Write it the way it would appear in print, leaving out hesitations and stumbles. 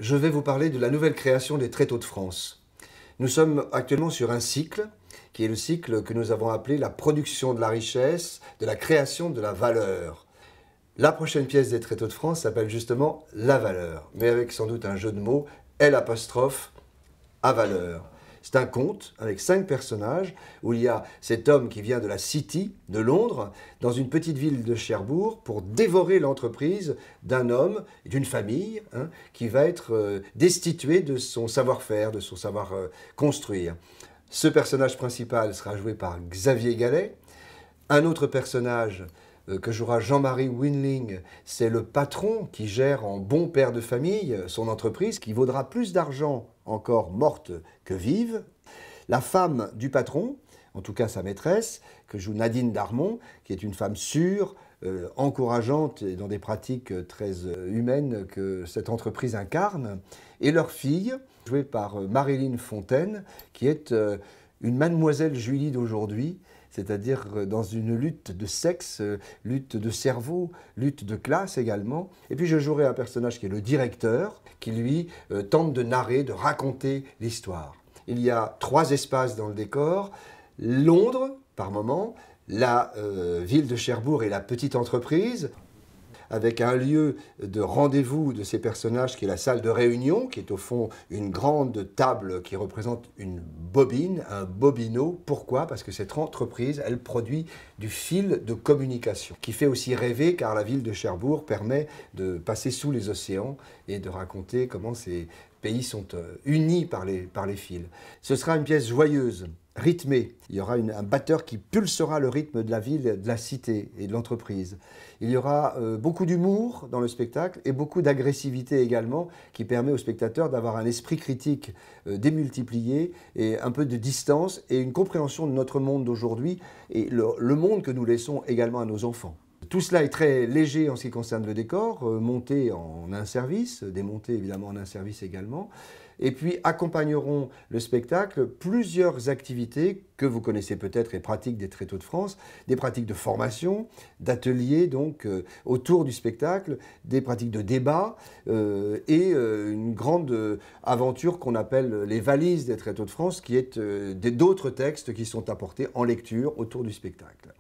Je vais vous parler de la nouvelle création des Tréteaux de France. Nous sommes actuellement sur un cycle qui est le cycle que nous avons appelé la production de la richesse, de la création de la valeur. La prochaine pièce des Tréteaux de France s'appelle justement La Valeur, mais avec sans doute un jeu de mots, L' à valeur. C'est un conte avec 5 personnages où il y a cet homme qui vient de la City, de Londres, dans une petite ville de Cherbourg pour dévorer l'entreprise d'un homme, d'une famille, qui va être destitué de son savoir-faire, de son savoir construire. Ce personnage principal sera joué par Xavier Gallet. Un autre personnage que jouera Jean-Marie Winling, c'est le patron qui gère en bon père de famille son entreprise qui vaudra plus d'argent encore morte que vive. La femme du patron, en tout cas sa maîtresse, que joue Nadine Darmon, qui est une femme sûre, encourageante et dans des pratiques très humaines que cette entreprise incarne, et leur fille, jouée par Marilyn Fontaine, qui est une mademoiselle Julie d'aujourd'hui, c'est-à-dire dans une lutte de sexe, lutte de cerveau, lutte de classe également. Et puis je jouerai un personnage qui est le directeur, qui lui tente de narrer, de raconter l'histoire. Il y a 3 espaces dans le décor, Londres par moment, la ville de Cherbourg et la petite entreprise, avec un lieu de rendez-vous de ces personnages qui est la salle de réunion, qui est au fond une grande table qui représente une bobine, un bobino. Pourquoi? Parce que cette entreprise, elle produit du fil de communication, qui fait aussi rêver, car la ville de Cherbourg permet de passer sous les océans et de raconter comment ces pays sont unis par les fils. Ce sera une pièce joyeuse, rythmée. Il y aura un batteur qui pulsera le rythme de la ville, de la cité et de l'entreprise. Il y aura beaucoup d'humour dans le spectacle et beaucoup d'agressivité également, qui permet aux spectateurs d'avoir un esprit critique démultiplié et un peu de distance et une compréhension de notre monde d'aujourd'hui et le monde que nous laissons également à nos enfants. Tout cela est très léger en ce qui concerne le décor, monté en un service, démonté évidemment en un service également. Et puis accompagneront le spectacle plusieurs activités que vous connaissez peut-être et pratiques des Tréteaux de France, des pratiques de formation, d'ateliers donc autour du spectacle, des pratiques de débat et une grande aventure qu'on appelle les valises des Tréteaux de France, qui est d'autres textes qui sont apportés en lecture autour du spectacle.